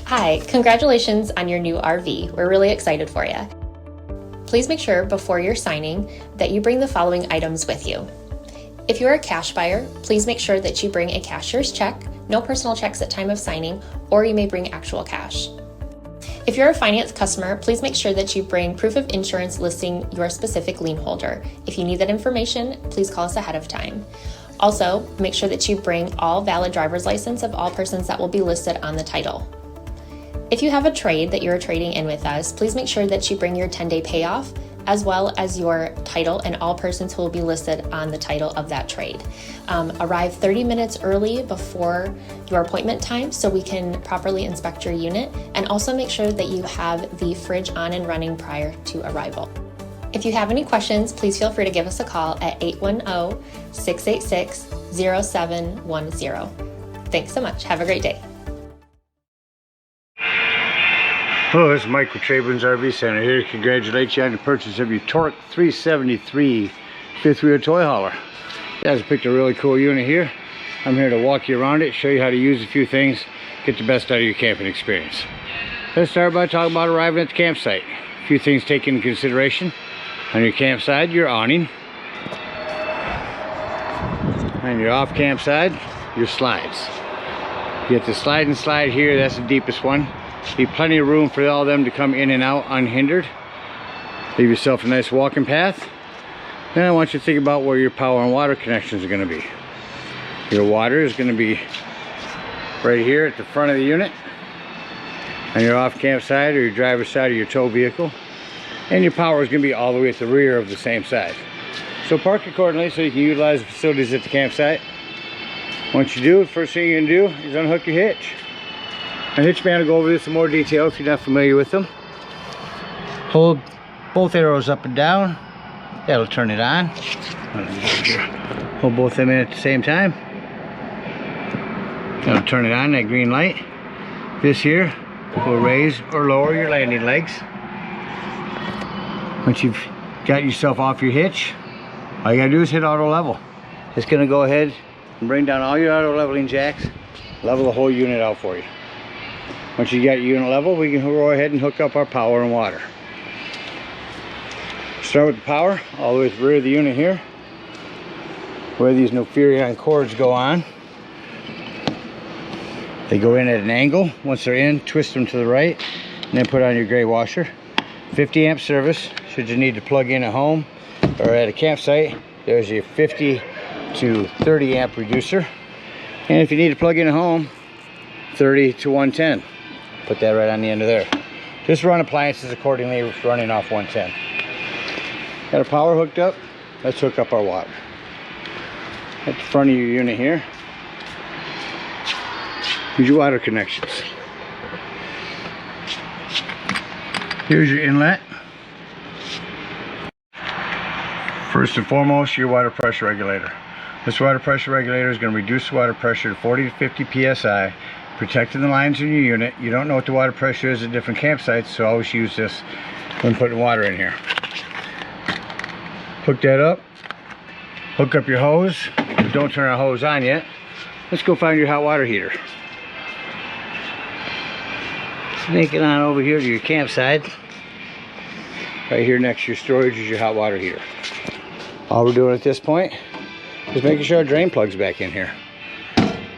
Hi, congratulations on your new RV. We're really excited for you. Please make sure before you're signing that you bring the following items with you. If you're a cash buyer, please make sure that you bring a cashier's check, no personal checks at time of signing, or you may bring actual cash. If you're a finance customer, please make sure that you bring proof of insurance listing your specific lien holder. If you need that information, please call us ahead of time. Also, make sure that you bring all valid driver's license of all persons that will be listed on the title. If you have a trade that you're trading in with us, please make sure that you bring your 10-day payoff as well as your title and all persons who will be listed on the title of that trade. Arrive 30 minutes early before your appointment time so we can properly inspect your unit, and also make sure that you have the fridge on and running prior to arrival. If you have any questions, please feel free to give us a call at 810-686-0710. Thanks so much. Have a great day. Hello, this is Mike with TradeWinds RV Center here to congratulate you on the purchase of your Torque 373 fifth wheel toy hauler. You guys picked a really cool unit here. I'm here to walk you around it, show you how to use a few things, get the best out of your camping experience. Let's start by talking about arriving at the campsite. A few things taken into consideration. On your campsite, your awning. On your off campsite, your slides. You get the slide and slide here, that's the deepest one. Leave plenty of room for all of them to come in and out unhindered. Leave yourself a nice walking path. Then I want you to think about where your power and water connections are going to be. Your water is going to be right here at the front of the unit, on your off campsite or your driver's side of your tow vehicle. And your power is going to be all the way at the rear of the same side. So park accordingly so you can utilize the facilities at the campsite. Once you do, the first thing you're going to do is unhook your hitch. A hitch man will go over this in more detail if you're not familiar with them. Hold both arrows up and down. That'll turn it on. Hold both of them in at the same time. That'll turn it on, that green light. This here will raise or lower your landing legs. Once you've got yourself off your hitch, all you gotta do is hit auto level. It's gonna go ahead and bring down all your auto leveling jacks, level the whole unit out for you. Once you got your unit level, we can go ahead and hook up our power and water. Start with the power, all the way to the rear of the unit here, where these no Furion cords go on. They go in at an angle. Once they're in, twist them to the right, and then put on your gray washer. 50 amp service, should you need to plug in at home or at a campsite. There's your 50 to 30 amp reducer. And if you need to plug in at home, 30 to 110. Put that right on the end of there. Just run appliances accordingly, running off 110. Got our power hooked up. Let's hook up our water. At the front of your unit here, here's your water connections. Here's your inlet. First and foremost, your water pressure regulator. This water pressure regulator is going to reduce the water pressure to 40 to 50 psi, protecting the lines in your unit. You don't know what the water pressure is at different campsites, so always use this when putting water in here. Hook that up. Hook up your hose. Don't turn our hose on yet. Let's go find your hot water heater. Make it on over here to your campsite. Right here next to your storage is your hot water heater. All we're doing at this point is making sure our drain plug's back in here.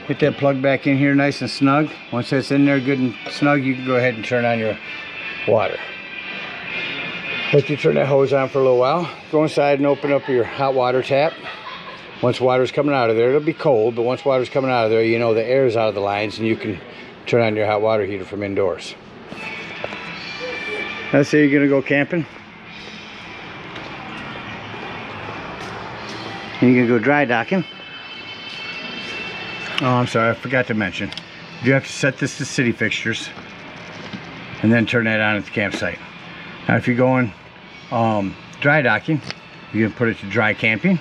Get that plug back in here nice and snug. Once that's in there good and snug, you can go ahead and turn on your water. Let you turn that hose on for a little while. Go inside and open up your hot water tap. Once water's coming out of there, it'll be cold, but once water's coming out of there, you know the air's out of the lines and you can turn on your hot water heater from indoors. Let's say you're gonna go camping. And you're gonna go dry docking. Oh, I'm sorry, I forgot to mention. You have to set this to city fixtures and then turn that on at the campsite. Now if you're going dry docking, you can put it to dry camping.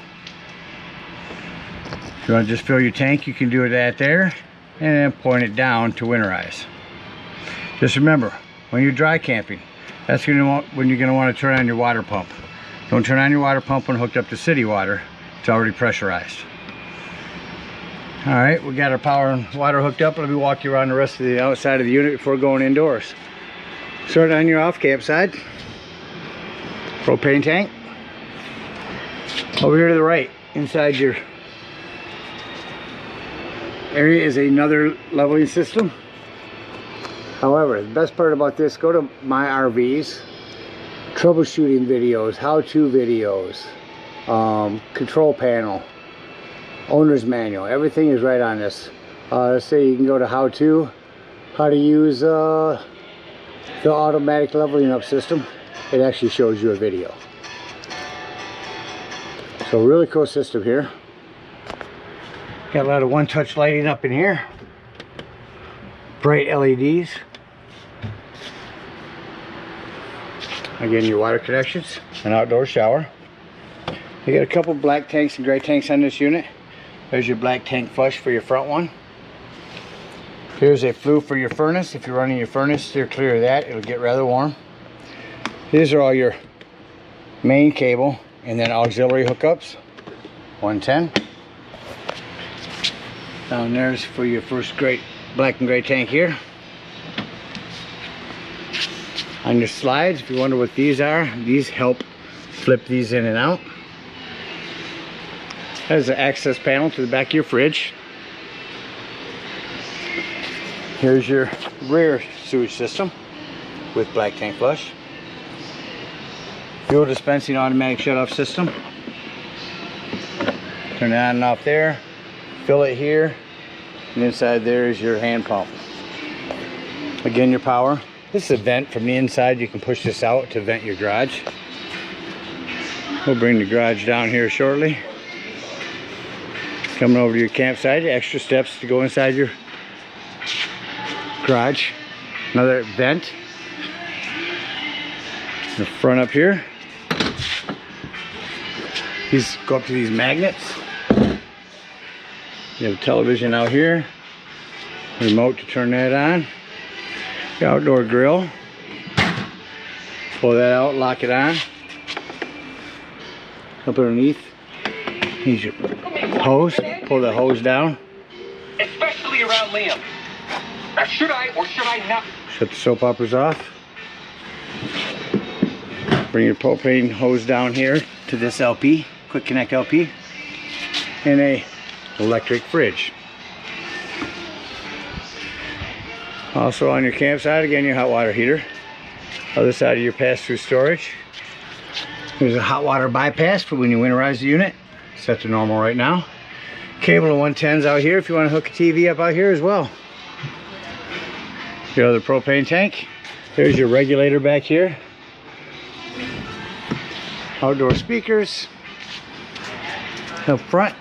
If you want to just fill your tank, you can do it at there and then point it down to winterize. Just remember, when you're dry camping, that's when you're going to want to turn on your water pump. Don't turn on your water pump when hooked up to city water. It's already pressurized. All right, we got our power and water hooked up. Let me walk you around the rest of the outside of the unit before going indoors. Start on your off camp side. Propane tank. Over here to the right, inside your area is another leveling system. However, the best part about this, go to My RVs, troubleshooting videos, how-to videos, control panel, owner's manual, everything is right on this. Let's say you can go to how to use the automatic leveling up system. It actually shows you a video. So really cool system here. Got a lot of one-touch lighting up in here. Bright LEDs. Again, your water connections, an outdoor shower. You got a couple black tanks and gray tanks on this unit. There's your black tank flush for your front one. Here's a flue for your furnace. If you're running your furnace, steer clear of that. It'll get rather warm. These are all your main cable and then auxiliary hookups. 110. Down there's for your first black and gray tank here. On your slides, if you wonder what these are, these help flip these in and out. There's an access panel to the back of your fridge. Here's your rear sewage system with black tank flush. Fuel dispensing automatic shut-off system. Turn it on and off there. Fill it here. And inside there is your hand pump. Again, your power. This is a vent from the inside. You can push this out to vent your garage. We'll bring the garage down here shortly. Coming over to your campsite, extra steps to go inside your garage. Another vent. The front up here. These go up to these magnets. You have a television out here. Remote to turn that on. The outdoor grill. Pull that out, lock it on. Up underneath. Here's your hose. Pull the hose down. Especially around Liam. Now should I or should I not? Shut the soap operas off. Bring your propane hose down here to this LP, quick connect LP, and a electric fridge. Also on your campsite, again, your hot water heater. Other side of your pass-through storage. There's a hot water bypass for when you winterize the unit. Set to normal right now. Cable to 110s out here if you want to hook a TV up out here as well. Your other propane tank. There's your regulator back here. Outdoor speakers. Up front,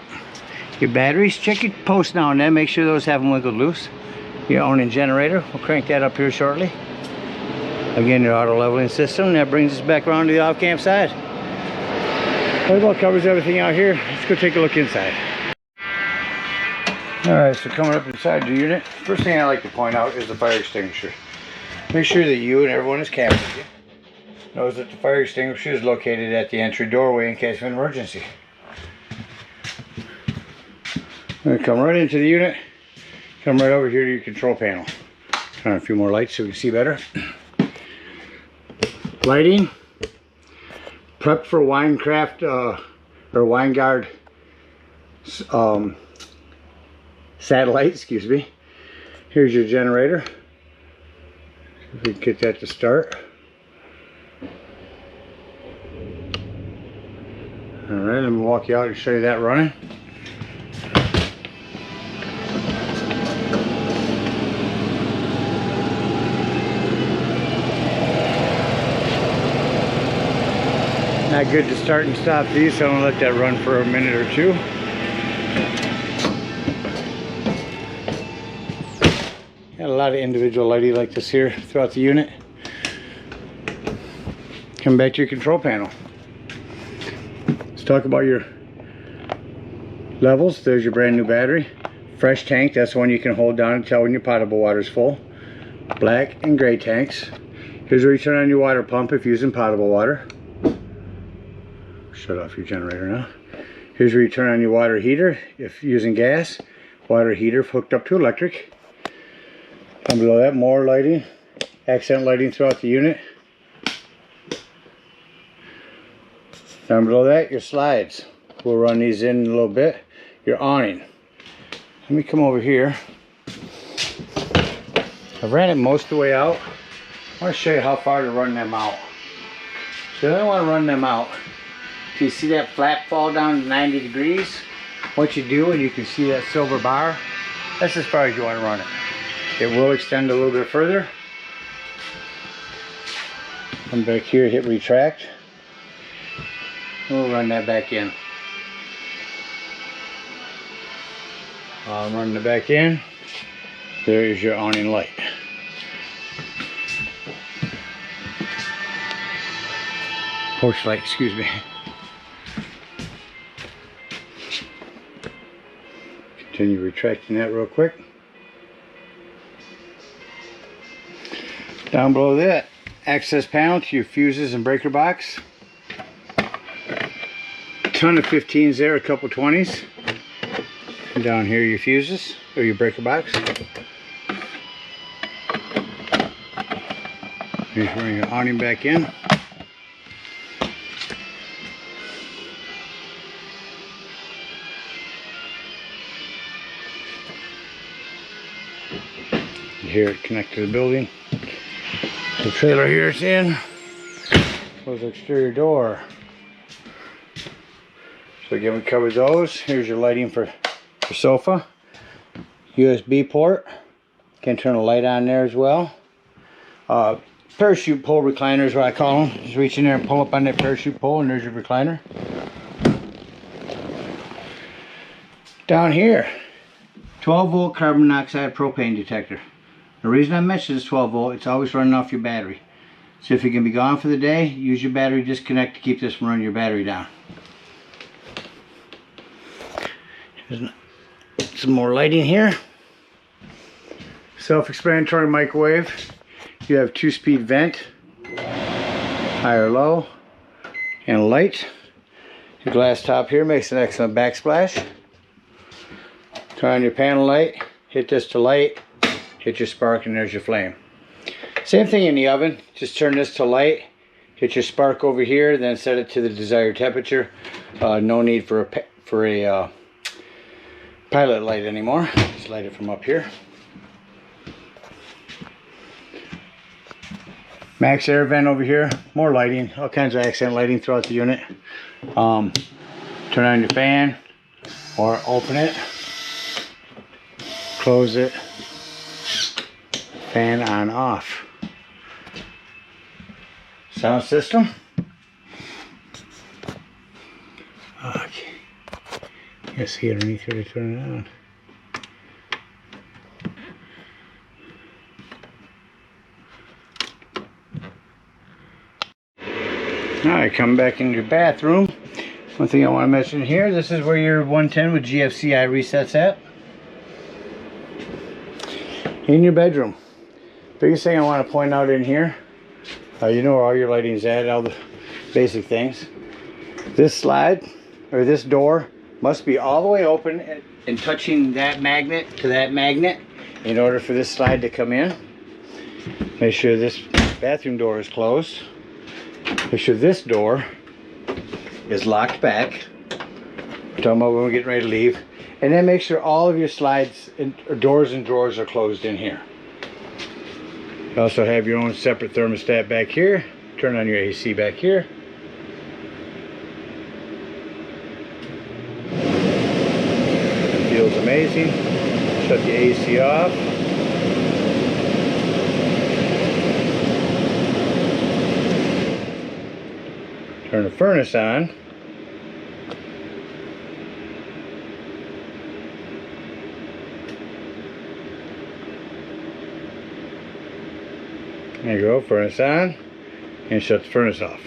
your batteries. Check your posts now and then. Make sure those haven't wiggled loose. Your owning generator. We'll crank that up here shortly. Again, your auto leveling system. That brings us back around to the off camp side. That about covers everything out here. Let's go take a look inside. Alright, so coming up inside the unit, first thing I like to point out is the fire extinguisher. Make sure that you and everyone is camping with you knows that the fire extinguisher is located at the entry doorway in case of an emergency. I'm going to come right into the unit, come right over here to your control panel. Turn on a few more lights so we can see better. Lighting, prep for Winecraft or Winegard satellite, excuse me. Here's your generator. If we can get that to start. Alright, let me walk you out and show you that running. Not good to start and stop these, so I'm going to let that run for a minute or two. Got a lot of individual lighting like this here throughout the unit. Come back to your control panel. Let's talk about your levels. There's your brand new battery. Fresh tank, that's the one you can hold down and tell when your potable water is full. Black and gray tanks. Here's where you turn on your water pump if using potable water. Shut off your generator now. Here's where you turn on your water heater if using gas. water heater hooked up to electric. Down below that, more lighting, accent lighting throughout the unit. Down below that, your slides. We'll run these in a little bit. Your awning. Let me come over here. I ran it most of the way out. I want to show you how far to run them out. So I don't want to run them out. Do you see that flap fall down to 90 degrees? What you do, and you can see that silver bar, that's as far as you want to run it. It will extend a little bit further. Come back here, hit retract. We'll run that back in. I'm running it back in. There is your awning light. Porch light, excuse me. Continue retracting that real quick. Down below that, access panel to your fuses and breaker box. A ton of 15s there, a couple 20s. And down here your fuses, or your breaker box. Here's running your awning back in. Here it connected to the building. The trailer here is in. Close the exterior door. So again, we covered those. Here's your lighting for your sofa. USB port. Can turn a light on there as well. Parachute pole recliner is what I call them. Just reach in there and pull up on that parachute pole, and there's your recliner. Down here, 12 volt carbon monoxide propane detector. The reason I mentioned this 12 volt, it's always running off your battery. So if you're going to be gone for the day, use your battery disconnect to keep this from running your battery down. There's some more lighting here. Self-explanatory microwave. You have 2-speed vent, high or low, and a light. The glass top here makes an excellent backsplash. Turn on your panel light, hit this to light, hit your spark, and there's your flame. Same thing in the oven, just turn this to light, hit your spark over here, then set it to the desired temperature. No need for a pilot light anymore. Just light it from up here. Max air vent over here, more lighting, all kinds of accent lighting throughout the unit. Turn on your fan or open it, close it, fan on off. Sound system. Okay. You see underneath here to turn it on. Alright, come back into your bathroom. One thing I want to mention here, this is where your 110 with GFCI resets at. In your bedroom. Biggest thing I want to point out in here, you know where all your lighting's at, all the basic things. This slide, or this door, must be all the way open and touching that magnet to that magnet in order for this slide to come in. Make sure this bathroom door is closed. Make sure this door is locked back. We're talking about when we're getting ready to leave. And then make sure all of your slides, and doors and drawers are closed in here. You also have your own separate thermostat back here. Turn on your AC back here. It feels amazing. Shut the AC off. Turn the furnace on. There you go, furnace on, and shut the furnace off.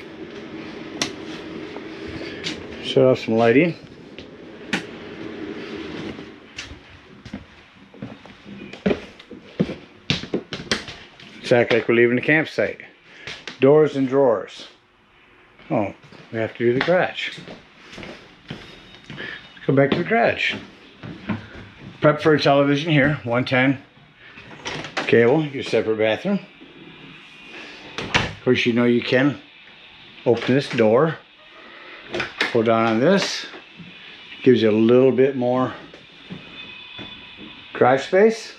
Shut off some lighting. Exactly like we're leaving the campsite. Doors and drawers. Oh, we have to do the garage. Let's go back to the garage. Prep for a television here, 110 cable, your separate bathroom. Of course, you know you can open this door, pull down on this, gives you a little bit more garage space.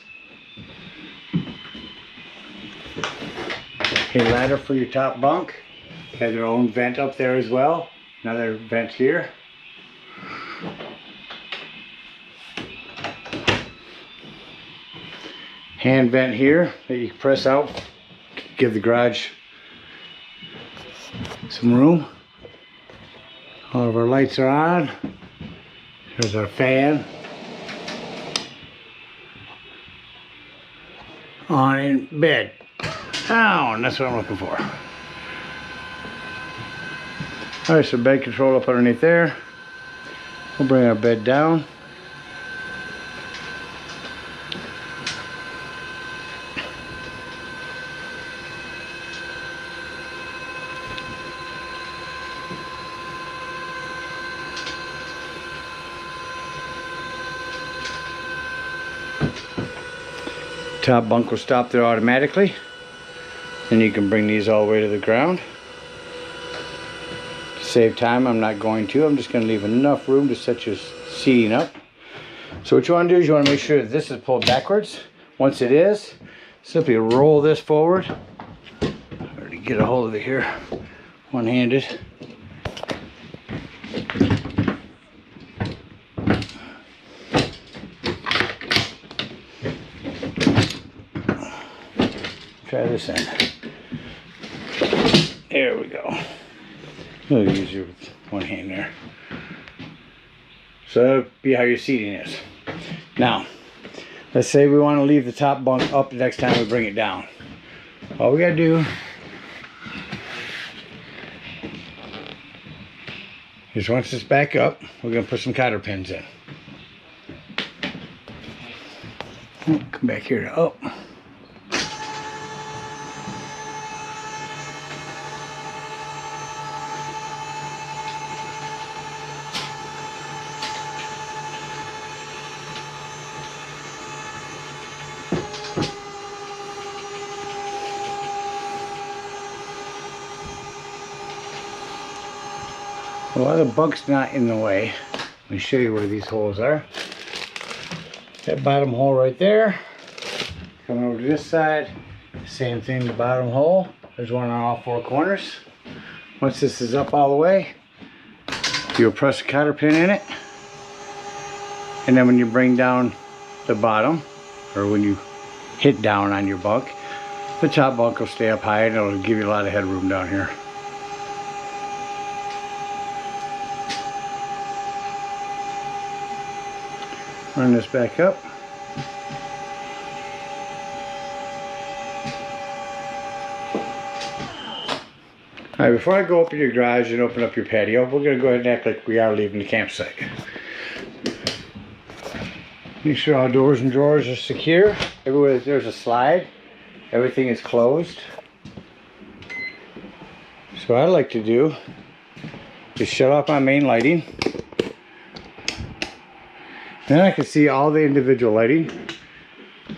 A ladder for your top bunk. Has their own vent up there as well. Another vent here. Hand vent here that you can press out. Give the garage some room. All of our lights are on. There's our fan. On in bed. Down, that's what I'm looking for. Alright, so bed control up underneath there. We'll bring our bed down. Top bunk will stop there automatically. Then you can bring these all the way to the ground. To save time, I'm not going to. I'm just going to leave enough room to set your seating up. So what you want to do is you want to make sure that this is pulled backwards. Once it is, simply roll this forward. Already get a hold of it here, one-handed. Try this end. There we go. A little easier with one hand there. So that'll be how your seating is. Now, let's say we want to leave the top bunk up the next time we bring it down. All we gotta do is once it's back up, we're gonna put some cotter pins in. Come back here to up. Well, the bunk's not in the way. Let me show you where these holes are. That bottom hole right there. Coming over to this side. Same thing, the bottom hole. There's one on all four corners. Once this is up all the way, you'll press a cotter pin in it. And then when you bring down the bottom, or when you hit down on your bunk, the top bunk will stay up high and it'll give you a lot of headroom down here. Run this back up. Alright, before I go open your garage and open up your patio, we're going to go ahead and act like we are leaving the campsite. Make sure all doors and drawers are secure. Everywhere there's a slide, everything is closed. So what I like to do is shut off my main lighting. Then I can see all the individual lighting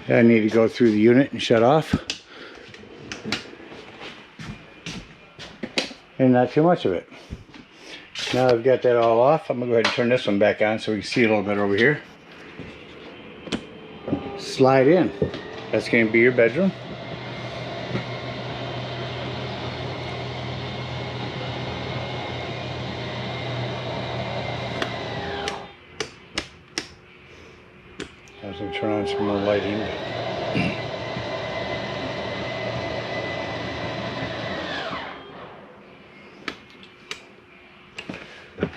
that I need to go through the unit and shut off. And not too much of it. Now I've got that all off, I'm going to go ahead and turn this one back on so we can see a little bit over here. Slide in. That's going to be your bedroom. I was going to turn on some more lighting.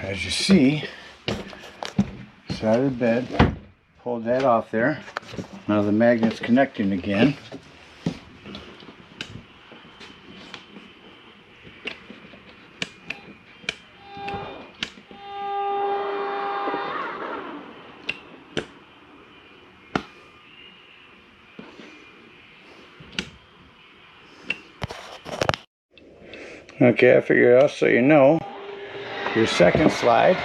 As you see, side of the bed, pulled that off there. Now the magnet's connecting again. Okay, I figured out so you know, your second slide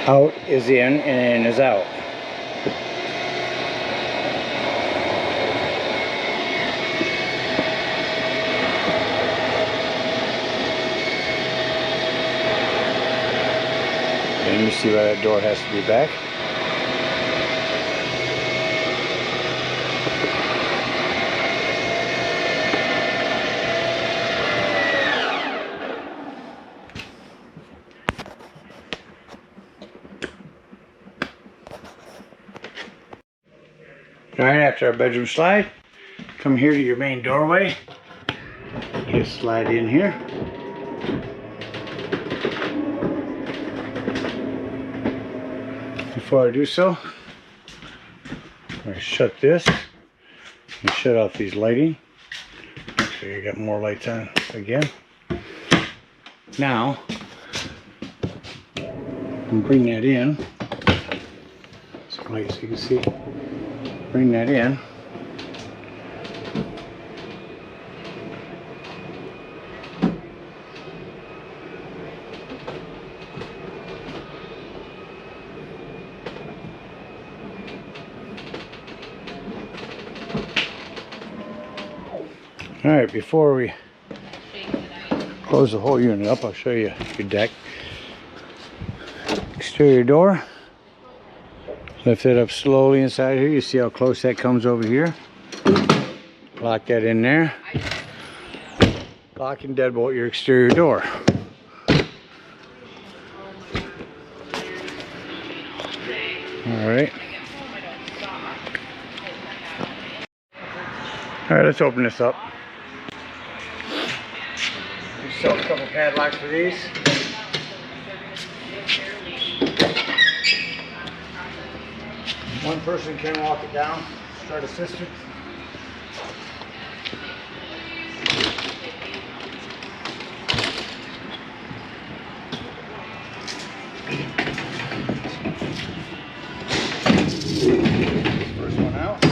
Out is in and in is out. And you see why that door has to be back. Alright, after our bedroom slide, come here to your main doorway. Just slide in here. Before I do so, I'm going to shut this and shut off these lighting. Actually, I got more lights on again. Now, I'm bring that in. Some light so you can see. Bring that in. All right, before we close the whole unit up, I'll show you your deck. Exterior door. Lift it up slowly inside here. You see how close that comes over here. Lock that in there. Lock and deadbolt your exterior door. Alright. Alright, let's open this up. We sell a couple padlocks for these. One person can walk it down, start assisting. First one out.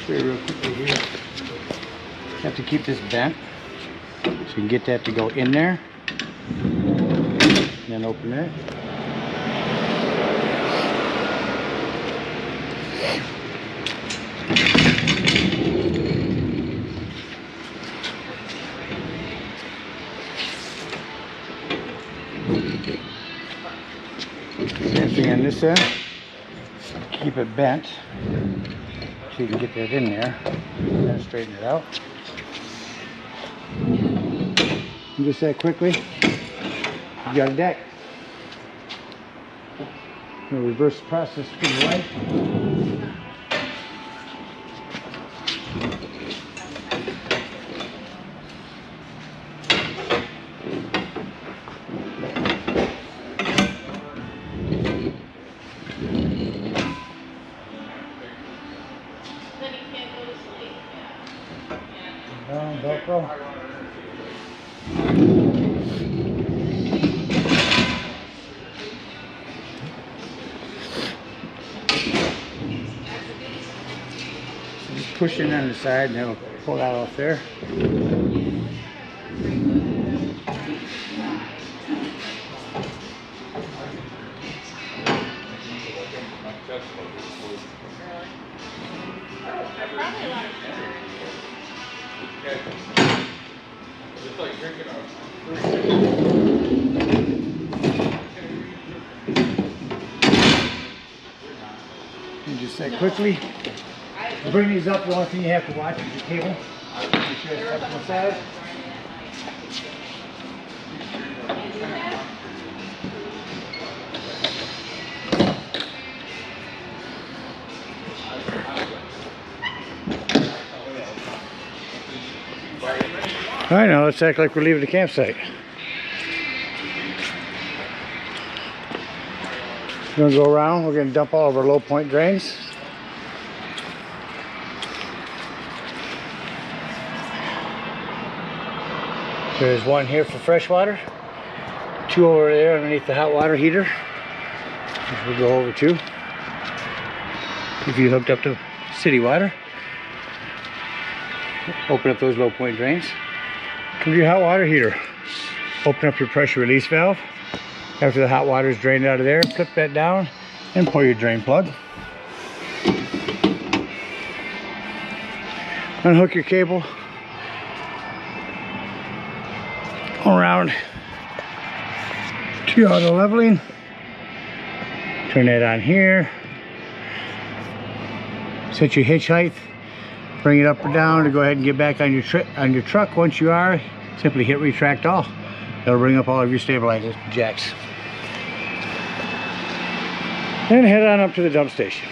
Show you real quickly here. You have to keep this bent so you can get that to go in there. And then open it. Same thing on this end. Keep it bent so you can get that in there. And straighten it out. And just that quickly, you got a deck. We'll reverse the process to the right. Down, Velcro. Just push in on the side and it'll pull that off there. And just say quickly, bring these up. The only thing you have to watch is your cable. Make sure it's up on the side. All right, now let's act like we're leaving the campsite. We're gonna go around. We're gonna dump all of our low point drains. There's one here for fresh water, two over there underneath the hot water heater, which we'll go over to if you hooked up to city water. Open up those low point drains. Come to your hot water heater. Open up your pressure release valve. After the hot water is drained out of there, flip that down and pull your drain plug. Unhook your cable around to your auto leveling. Turn that on here. Set your hitch height. Bring it up or down to go ahead and get back on your truck. Once you are, simply hit retract all. That'll bring up all of your stabilizer jacks. Then head on up to the dump station.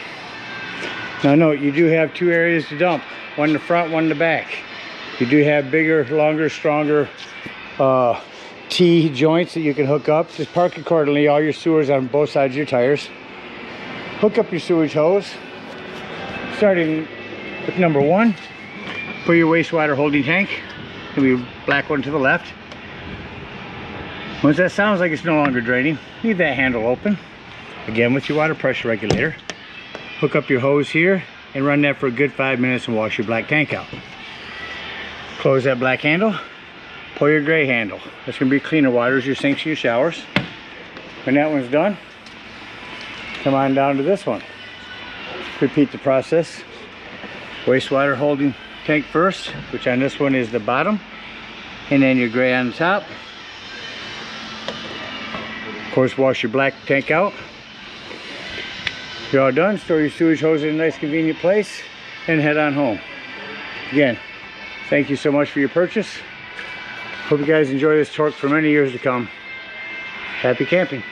Now note, you do have two areas to dump. One in the front, one in the back. You do have bigger, longer, stronger T joints that you can hook up. Just park accordingly. All your sewers on both sides of your tires. Hook up your sewage hose. Starting with number 1 for your wastewater holding tank. It'll be black one to the left. Once that sounds like it's no longer draining, leave that handle open. Again with your water pressure regulator. Hook up your hose here and run that for a good 5 minutes and wash your black tank out. Close that black handle, pull your gray handle. That's going to be cleaner water as your sinks and your showers. When that one's done, come on down to this one. Repeat the process. Wastewater holding tank first, which on this one is the bottom, and then your gray on the top. Of course, wash your black tank out. You're all done. Store your sewage hose in a nice convenient place and head on home. Again, thank you so much for your purchase. Hope you guys enjoy this torque for many years to come. Happy camping.